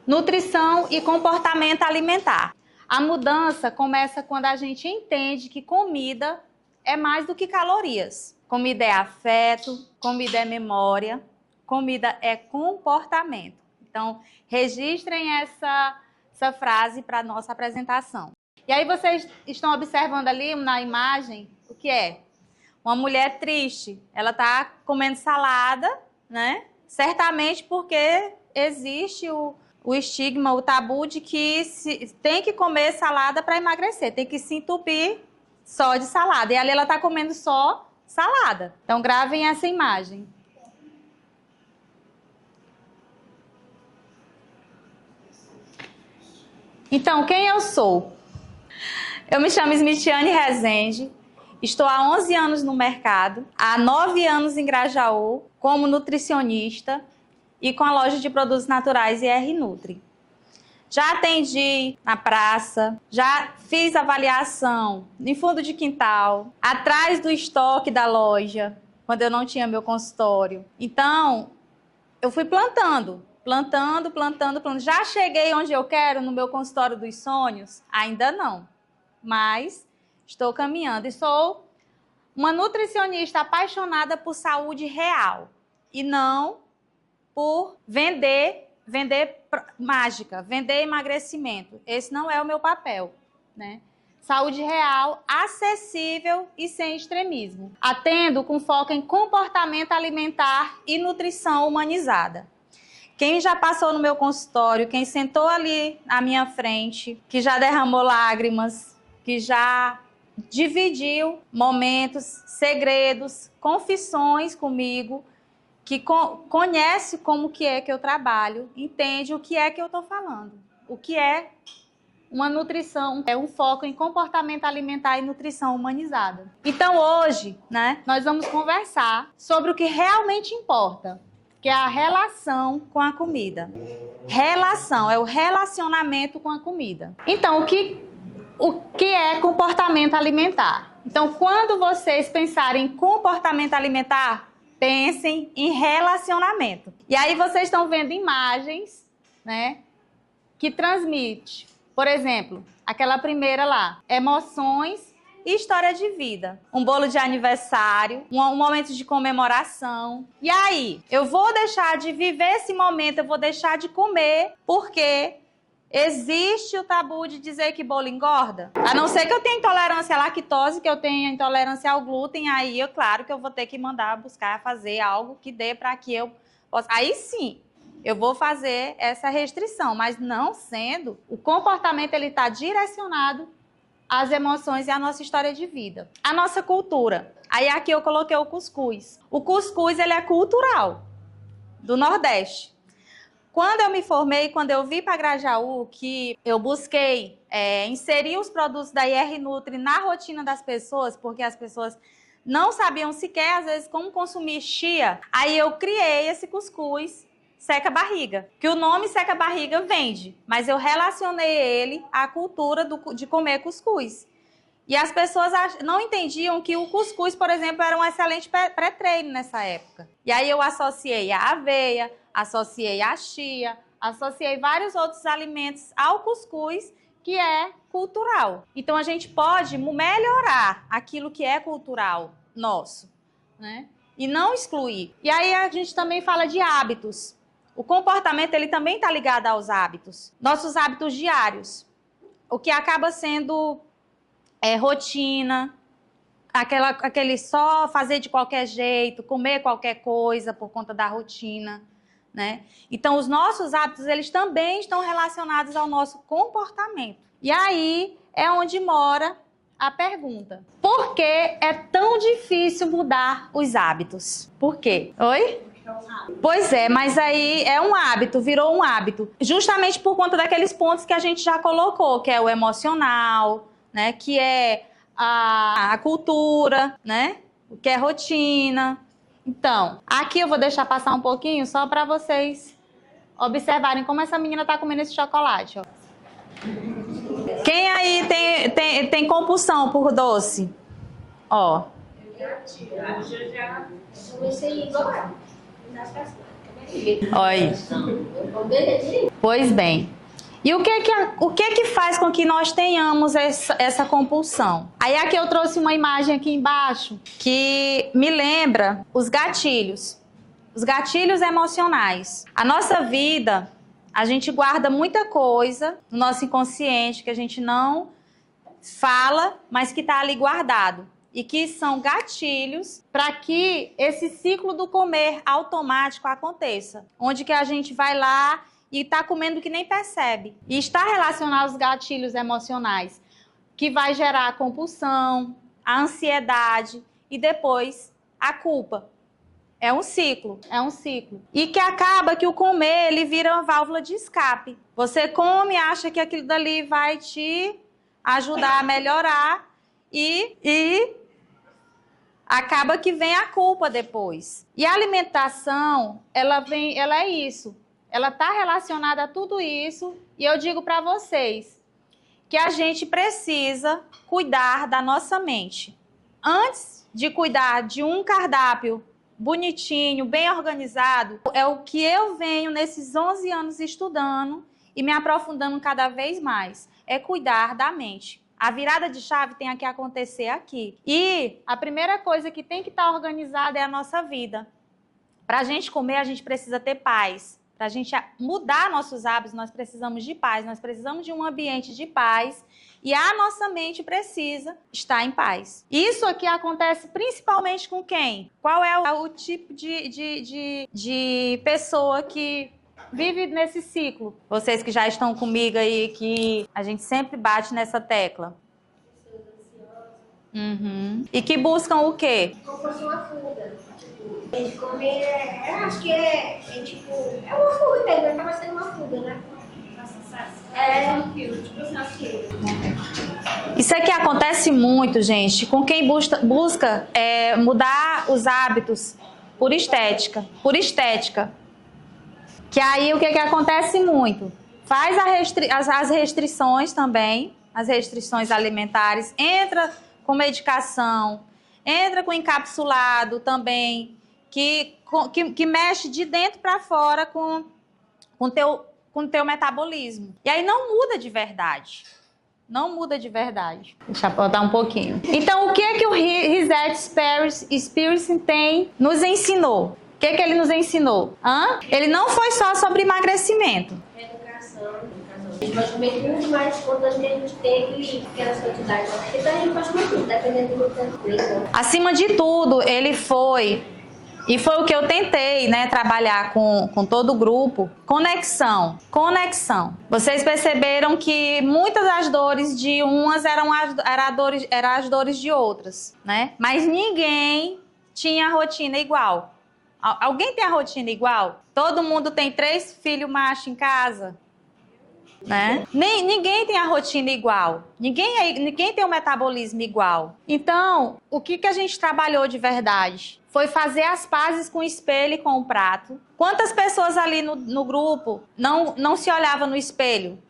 Nutrição e comportamento alimentar. A mudança começa quando a gente entende que comida é mais do que calorias. Comida é afeto, comida é memória, comida é comportamento. Então, registrem essa frase para a nossa apresentação. E aí vocês estão observando ali na imagem o que é? Uma mulher triste. Ela está comendo salada, né? Certamente porque existe o estigma, o tabu de que tem que comer salada para emagrecer, tem que se entupir só de salada. E ali ela está comendo só salada. Então, gravem essa imagem. Então, quem eu sou? Eu me chamo Smithiane Rezende, estou há 11 anos no mercado, há 9 anos em Grajaú, como nutricionista e com a loja de produtos naturais IR Nutri. Já atendi na praça, já fiz avaliação em fundo de quintal, atrás do estoque da loja, quando eu não tinha meu consultório. Então, eu fui plantando. Já cheguei onde eu quero, no meu consultório dos sonhos? Ainda não, mas estou caminhando. E sou uma nutricionista apaixonada por saúde real e não por vender mágica, vender emagrecimento. Esse não é o meu papel, né? Saúde real, acessível e sem extremismo. Atendo com foco em comportamento alimentar e nutrição humanizada. Quem já passou no meu consultório, quem sentou ali à minha frente, que já derramou lágrimas, que já dividiu momentos, segredos, confissões comigo, que conhece como que é que eu trabalho, entende o que é que eu estou falando, o que é uma nutrição, é um foco em comportamento alimentar e nutrição humanizada. Então hoje, né, nós vamos conversar sobre o que realmente importa, que é a relação com a comida. Relação, é o relacionamento com a comida. Então, o que é comportamento alimentar? Então, quando vocês pensarem em comportamento alimentar, pensem em relacionamento. E aí vocês estão vendo imagens, né, que transmite, por exemplo, aquela primeira lá, emoções e história de vida. Um bolo de aniversário, um momento de comemoração. E aí, eu vou deixar de viver esse momento, eu vou deixar de comer, porque existe o tabu de dizer que bolo engorda? A não ser que eu tenha intolerância à lactose, que eu tenha intolerância ao glúten, aí claro que eu vou ter que mandar buscar fazer algo que dê para que eu possa. Aí sim, eu vou fazer essa restrição, mas não sendo, o comportamento ele está direcionado às emoções e à nossa história de vida. A nossa cultura. Aí aqui eu coloquei o cuscuz. O cuscuz ele é cultural, do Nordeste. Quando eu me formei, quando eu vim para Grajaú, que eu busquei inserir os produtos da IR Nutri na rotina das pessoas, porque as pessoas não sabiam sequer, às vezes, como consumir chia, aí eu criei esse cuscuz seca-barriga, que o nome seca-barriga vende, mas eu relacionei ele à cultura de comer cuscuz. E as pessoas não entendiam que o cuscuz, por exemplo, era um excelente pré-treino nessa época. E aí eu associei a aveia, associei a chia, associei vários outros alimentos ao cuscuz, que é cultural. Então a gente pode melhorar aquilo que é cultural nosso, né? E não excluir. E aí a gente também fala de hábitos. O comportamento ele também está ligado aos hábitos. Nossos hábitos diários. O que acaba sendo rotina, aquele só fazer de qualquer jeito, comer qualquer coisa por conta da rotina, né? Então, os nossos hábitos, eles também estão relacionados ao nosso comportamento. E aí é onde mora a pergunta. Por que é tão difícil mudar os hábitos? Por quê? Oi? Pois é, mas aí é um hábito, virou um hábito. Justamente por conta daqueles pontos que a gente já colocou, que é o emocional, né? Que é a cultura, né? O que é rotina. Então, aqui eu vou deixar passar um pouquinho só para vocês observarem como essa menina tá comendo esse chocolate, ó. Quem aí tem compulsão por doce? Ó. Eu já comecei a gostar. Olha. Pois bem. E o que faz com que nós tenhamos essa compulsão? Aí aqui eu trouxe uma imagem aqui embaixo que me lembra os gatilhos emocionais. A nossa vida, a gente guarda muita coisa no nosso inconsciente que a gente não fala, mas que está ali guardado. E que são gatilhos para que esse ciclo do comer automático aconteça. Onde que a gente vai lá e está comendo que nem percebe. E está relacionado aos gatilhos emocionais, que vai gerar a compulsão, a ansiedade e depois a culpa. É um ciclo. E que acaba que o comer, ele vira uma válvula de escape. Você come, acha que aquilo dali vai te ajudar a melhorar e acaba que vem a culpa depois. E a alimentação, ela é isso. Ela está relacionada a tudo isso. E eu digo para vocês que a gente precisa cuidar da nossa mente. Antes de cuidar de um cardápio bonitinho, bem organizado, é o que eu venho nesses 11 anos estudando e me aprofundando cada vez mais. É cuidar da mente. A virada de chave tem que acontecer aqui. E a primeira coisa que tem que estar organizada é a nossa vida. Para a gente comer, a gente precisa ter paz. Para a gente mudar nossos hábitos, nós precisamos de paz. Nós precisamos de um ambiente de paz. E a nossa mente precisa estar em paz. Isso aqui acontece principalmente com quem? Qual é o tipo de pessoa que vive nesse ciclo? Vocês que já estão comigo aí, que a gente sempre bate nessa tecla. Uhum. E que buscam o quê? Como fosse uma fuga. A gente come, acho que é uma fuga mesmo, acaba sendo uma fuga, né? Isso aqui acontece muito, gente, com quem busca mudar os hábitos por estética. Que aí o que acontece muito? Faz as restrições também, as restrições alimentares, entra com medicação, entra com encapsulado também, que mexe de dentro para fora com o teu metabolismo. E aí não muda de verdade. Deixa eu botar um pouquinho. Então, o que o Reset Experience tem nos ensinou? O que ele nos ensinou? Ele não foi só sobre emagrecimento. Educação. Mas comer muito mais quando a gente tem aquelas quantidades. Então a gente pode comer tudo, dependendo do tanto coisa. Acima de tudo, ele foi... E foi o que eu tentei, né, trabalhar com todo o grupo. Conexão. Vocês perceberam que muitas das dores de umas eram as dores de outras, né? Mas ninguém tinha a rotina igual. Alguém tem a rotina igual? Todo mundo tem 3 filhos machos em casa? Né? Ninguém tem a rotina igual. Ninguém tem o metabolismo igual. Então, o que a gente trabalhou de verdade? Foi fazer as pazes com o espelho e com o prato. Quantas pessoas ali no grupo não se olhavam no espelho?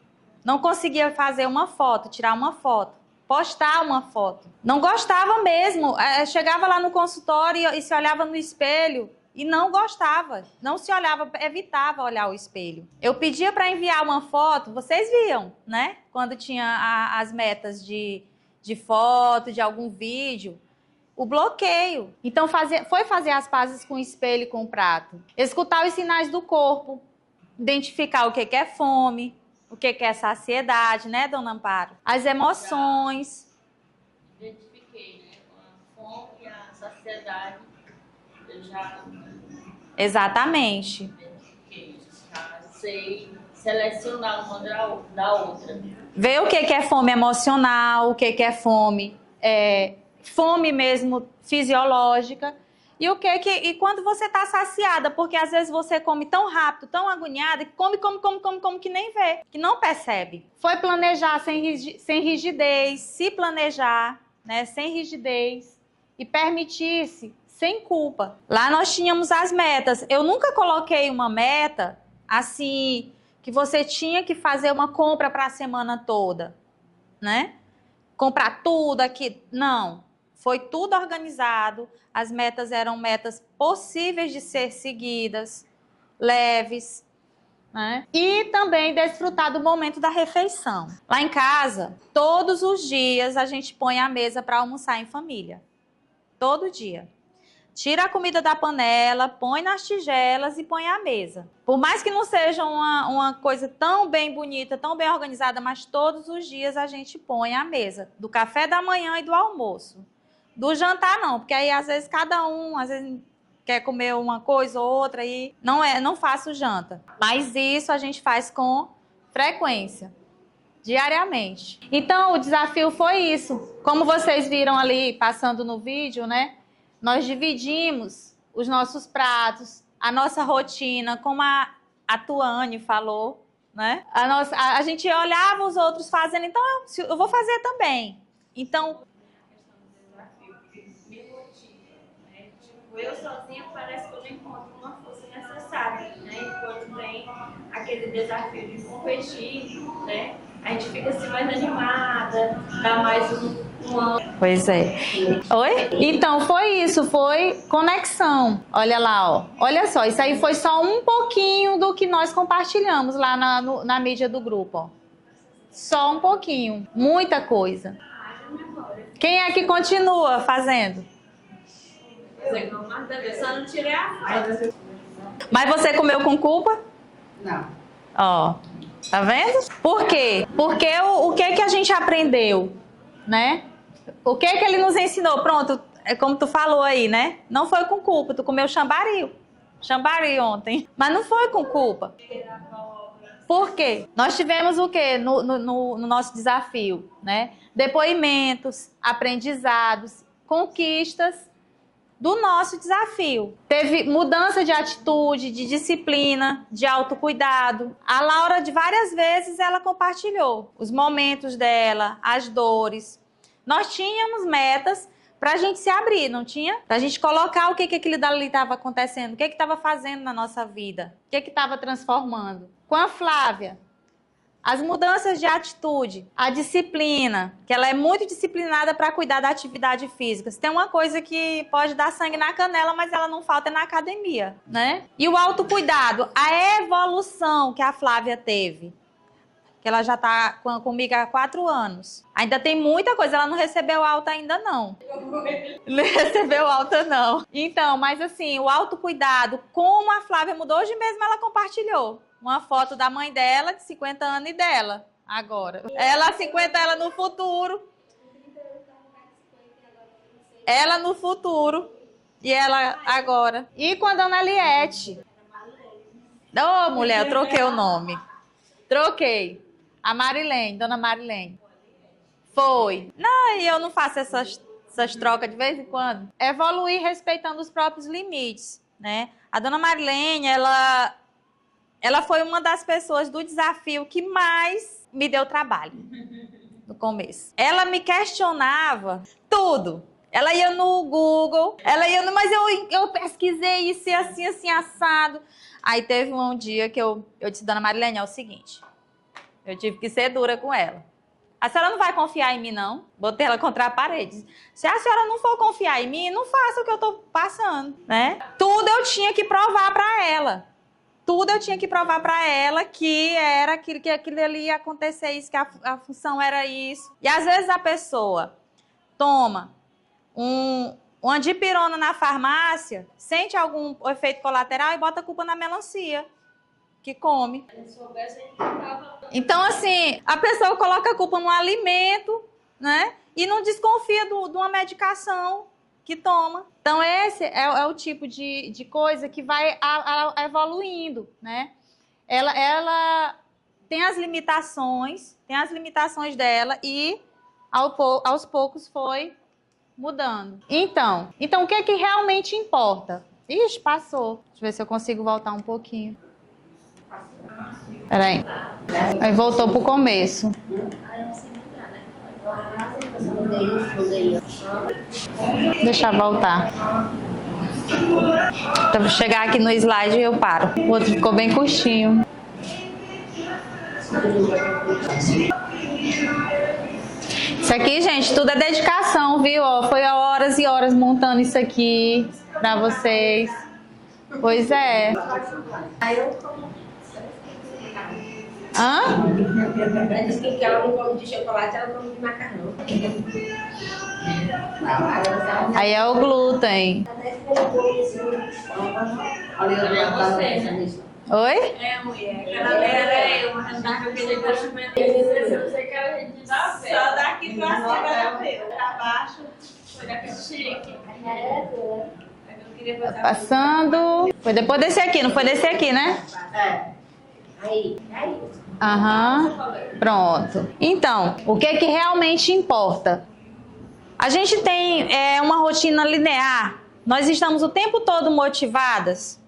Não conseguia fazer uma foto, tirar uma foto, postar uma foto. Não gostava mesmo. Chegava lá no consultório e se olhava no espelho e não gostava. Não se olhava, evitava olhar o espelho. Eu pedia para enviar uma foto, vocês viam, né? Quando tinha as metas de foto, de algum vídeo. O bloqueio. Então, foi fazer as pazes com o espelho e com o prato. Escutar os sinais do corpo. Identificar o que é fome, o que é saciedade, né, dona Amparo? As emoções. Identifiquei, né? A fome e a saciedade. Eu já... Exatamente. Identifiquei. Já sei selecionar uma da outra. Ver o que é fome emocional, o que é fome... fome mesmo fisiológica e quando você está saciada, porque às vezes você come tão rápido, tão agoniada, que come que nem vê, que não percebe. Foi planejar sem rigidez, se planejar, né, sem rigidez e permitir-se sem culpa. Lá nós tínhamos as metas. Eu nunca coloquei uma meta assim que você tinha que fazer uma compra para a semana toda, né? Comprar tudo aqui, não. Foi tudo organizado, as metas eram metas possíveis de ser seguidas. leves, né? E também desfrutar do momento da refeição. Lá em casa, todos os dias a gente põe a mesa para almoçar em família. Todo dia. Tira a comida da panela, põe nas tigelas e põe à mesa. Por mais que não seja uma coisa tão bem bonita, tão bem organizada, mas todos os dias a gente põe à mesa. Do café da manhã e do almoço. Do jantar não, porque aí às vezes cada um, quer comer uma coisa ou outra e não faço janta. Mas isso a gente faz com frequência, diariamente. Então o desafio foi isso. Como vocês viram ali passando no vídeo, né? Nós dividimos os nossos pratos, a nossa rotina, como a Tuane falou, né? A gente olhava os outros fazendo, então eu vou fazer também. Então, eu sozinha parece que eu não encontro uma força necessária, né? Quando tem aquele desafio de competir, né? A gente fica assim mais animada, dá mais um ano. Pois é. Oi? Então foi isso, foi conexão. Olha lá, ó. Olha só, isso aí foi só um pouquinho do que nós compartilhamos lá na mídia do grupo, ó. Só um pouquinho, muita coisa. Quem é que continua fazendo? Só não tirei a foto. Mas você comeu com culpa? Não. Ó, tá vendo? Por quê? Porque o que a gente aprendeu, né? O que ele nos ensinou? Pronto, é como tu falou aí, né? Não foi com culpa, tu comeu chambari ontem. Mas não foi com culpa. Por quê? Nós tivemos o quê no nosso desafio, né? Depoimentos, aprendizados, conquistas do nosso desafio. Teve mudança de atitude, de disciplina, de autocuidado. A Laura, de várias vezes, ela compartilhou os momentos dela, as dores. Nós tínhamos metas para a gente se abrir, não tinha? Para a gente colocar o que aquilo dali estava acontecendo, o que estava fazendo na nossa vida, o que estava transformando. Com a Flávia, as mudanças de atitude, a disciplina, que ela é muito disciplinada para cuidar da atividade física. Se tem uma coisa que pode dar sangue na canela, mas ela não falta na academia, né? E o autocuidado, a evolução que a Flávia teve, que ela já está comigo há 4 anos. Ainda tem muita coisa, ela não recebeu alta ainda não. Não recebeu alta não. Então, mas assim, o autocuidado, como a Flávia mudou, hoje mesmo ela compartilhou uma foto da mãe dela, de 50 anos, e dela, agora. Ela, 50, ela no futuro. Ela no futuro. E ela agora. E com a dona Liette. Ô, mulher, eu troquei o nome. Troquei. A Marilene, dona Marilene. Foi. Não, e eu não faço essas trocas de vez em quando. Evoluir respeitando os próprios limites, né? A dona Marilene, ela foi uma das pessoas do desafio que mais me deu trabalho no começo. Ela me questionava tudo. Ela ia no Google, mas eu pesquisei isso e assim, assim, assado. Aí teve um dia que eu disse, dona Marilene, é o seguinte, eu tive que ser dura com ela. A senhora não vai confiar em mim, não? Botei ela contra a parede. Se a senhora não for confiar em mim, não faça o que eu tô passando, né? Tudo eu tinha que provar para ela. Tudo eu tinha que provar para ela que era aquilo, que aquilo ali ia acontecer, isso, que a função era isso. E às vezes a pessoa toma uma dipirona na farmácia, sente algum efeito colateral e bota a culpa na melancia que come. Então, assim, a pessoa coloca a culpa no alimento, né? E não desconfia de uma medicação que toma. Então, esse é o tipo de coisa que vai evoluindo, né? Ela tem as limitações dela e aos poucos foi mudando. Então o que é que realmente importa? Ixi, passou. Deixa eu ver se eu consigo voltar um pouquinho. Peraí. Aí voltou pro começo. Deixa eu voltar. Então, vou chegar aqui no slide e eu paro. O outro ficou bem curtinho. Isso aqui, gente, tudo é dedicação, viu? Foi horas e horas montando isso aqui pra vocês. Pois é. Aí eu como. Hã? Ela disse que ela não come de chocolate, ela come de macarrão. Aí é o glúten. Oi? É, mulher. Aquela era eu, mas não que eu queria investimento. Eu sei que era de dar só daqui pra cima era meu. Pra baixo foi daquele chique. Eu queria fazer Passando. Foi depois desse aqui, não foi desse aqui, né? Aí. Aham. Pronto. Então, o que que realmente importa? A gente tem uma rotina linear. Nós estamos o tempo todo motivadas.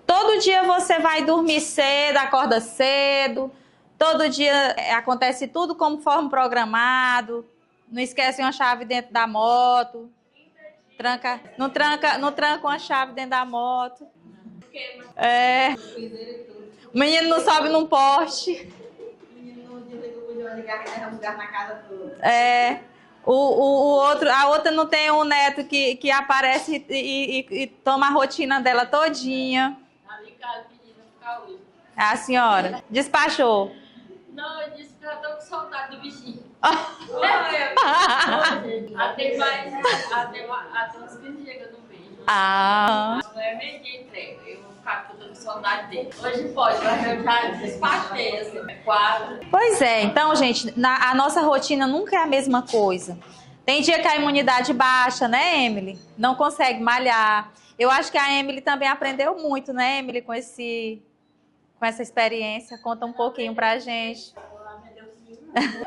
Todo dia você vai dormir cedo, acorda cedo. Todo dia acontece tudo conforme programado. Não esquece uma chave dentro da moto. Não tranca uma chave dentro da moto. É. O menino não sobe num poste. É. A outra não tem um neto que aparece e toma a rotina dela todinha. A senhora despachou. Não, eu disse que eu tô com saudade do bichinho. Até uns 15 dias que eu não vejo. Ah. Não é meio dia entrega. Eu vou ficar com saudade dele. Hoje pode, mas eu já despachei, assim, 4. Pois é, então, gente, a nossa rotina nunca é a mesma coisa. Tem dia que a imunidade baixa, né, Emily? Não consegue malhar. Eu acho que a Emily também aprendeu muito, né, Emily, com essa experiência. Conta um pouquinho pra gente.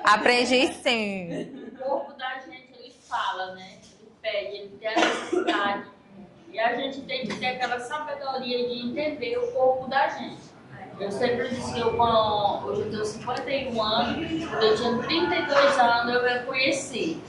Aprendi sim. O corpo da gente, ele fala, né? Ele pede, ele tem a necessidade. E a gente tem que ter aquela sabedoria de entender o corpo da gente. Eu sempre disse que hoje eu tenho 51 anos, quando eu tinha 32 anos, eu reconheci.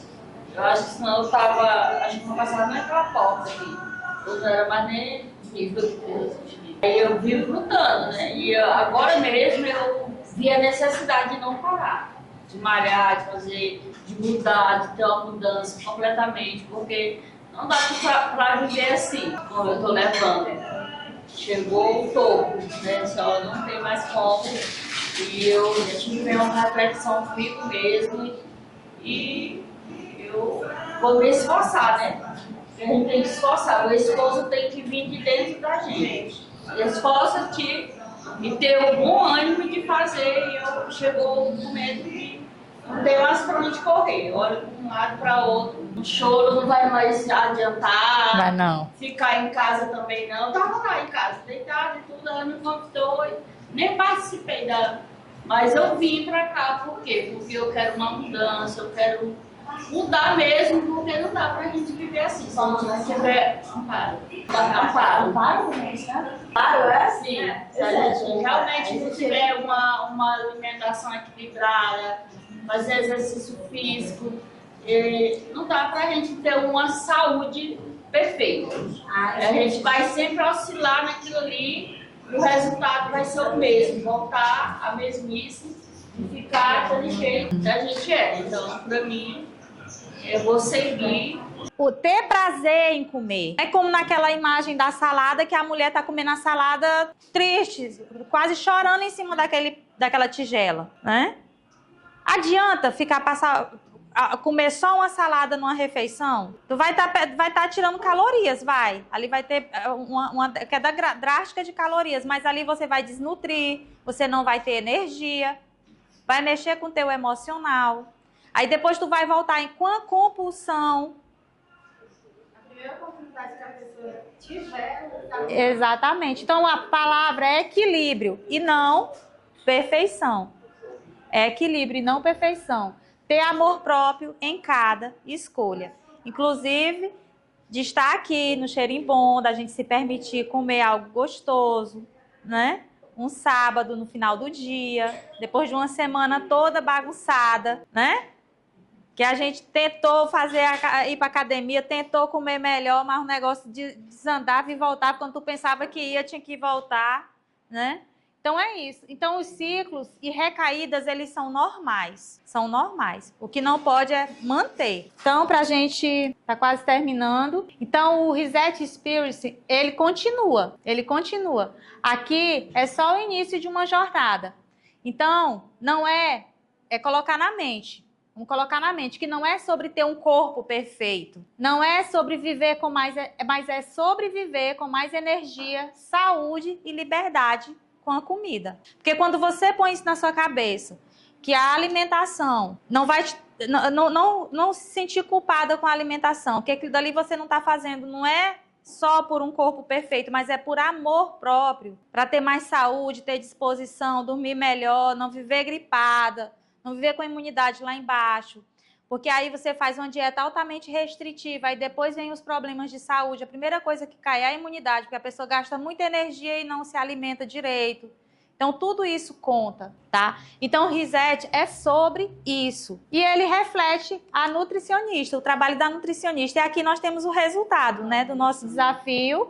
Eu acho que senão eu tava, acho que não passava naquela porta aqui. Eu já era mais nem nível de Deus. Aí eu vivo lutando, né? E agora mesmo eu vi a necessidade de não parar. De malhar, de mudar, de ter uma mudança completamente, porque não dá pra viver assim, como eu tô levando. Chegou o topo, né? Só não tem mais como. E eu tive uma reflexão comigo mesmo e eu vou me esforçar, né? A gente tem que esforçar, o esforço tem que vir de dentro da gente. Esforça-te e ter o bom ânimo de fazer. E eu chegou o momento que não tem mais para onde correr. Olha de um lado para outro. O choro não vai mais adiantar. Vai não. Ficar em casa também não. Eu tava lá em casa, deitada e tudo, ela me convidou. Nem participei da. Mas eu vim para cá, por quê? Porque eu quero uma mudança, eu quero mudar mesmo, porque não dá pra gente viver assim. Se não tiver amparo. Amparo, é assim. Se a gente realmente não tiver uma alimentação equilibrada, fazer exercício físico, não dá pra gente ter uma saúde perfeita. A gente vai sempre oscilar naquilo ali e o resultado vai ser o mesmo, voltar à mesmice e ficar daquele jeito que a gente é. Então, pra mim, eu vou seguir. O ter prazer em comer. É como naquela imagem da salada que a mulher tá comendo a salada triste, quase chorando em cima daquela tigela, né? Adianta comer só uma salada numa refeição? Tu vai tá tirando calorias, vai. Ali vai ter uma queda drástica de calorias, mas ali você vai desnutrir, você não vai ter energia, vai mexer com o teu emocional. Aí depois tu vai voltar em uma compulsão. A primeira oportunidade que a pessoa tiver... Exatamente. Então a palavra é equilíbrio e não perfeição. É equilíbrio e não perfeição. Ter amor próprio em cada escolha. Inclusive, de estar aqui no Cheirinho Bom, da gente se permitir comer algo gostoso, né? Um sábado no final do dia, depois de uma semana toda bagunçada, né? Que a gente tentou ir para academia, tentou comer melhor, mas o negócio desandava e voltava. Quando tu pensava que ia, tinha que voltar, né? Então é isso. Então os ciclos e recaídas, eles são normais. São normais. O que não pode é manter. Então, pra gente, tá quase terminando. Então o Reset Spirit, ele continua. Ele continua. Aqui é só o início de uma jornada. Então, não é colocar na mente. Vamos colocar na mente que não é sobre ter um corpo perfeito. Não é sobre viver com mais... Mas é sobre viver com mais energia, saúde e liberdade com a comida. Porque quando você põe isso na sua cabeça, que a alimentação não vai não se sentir culpada com a alimentação, porque aquilo dali você não está fazendo, não é só por um corpo perfeito, mas é por amor próprio, para ter mais saúde, ter disposição, dormir melhor, não viver gripada, não viver com a imunidade lá embaixo. Porque aí você faz uma dieta altamente restritiva, aí depois vem os problemas de saúde. A primeira coisa que cai é a imunidade, porque a pessoa gasta muita energia e não se alimenta direito. Então, tudo isso conta, tá? Então, o Reset é sobre isso. E ele reflete a nutricionista, o trabalho da nutricionista. E aqui nós temos o resultado, né, do nosso desafio.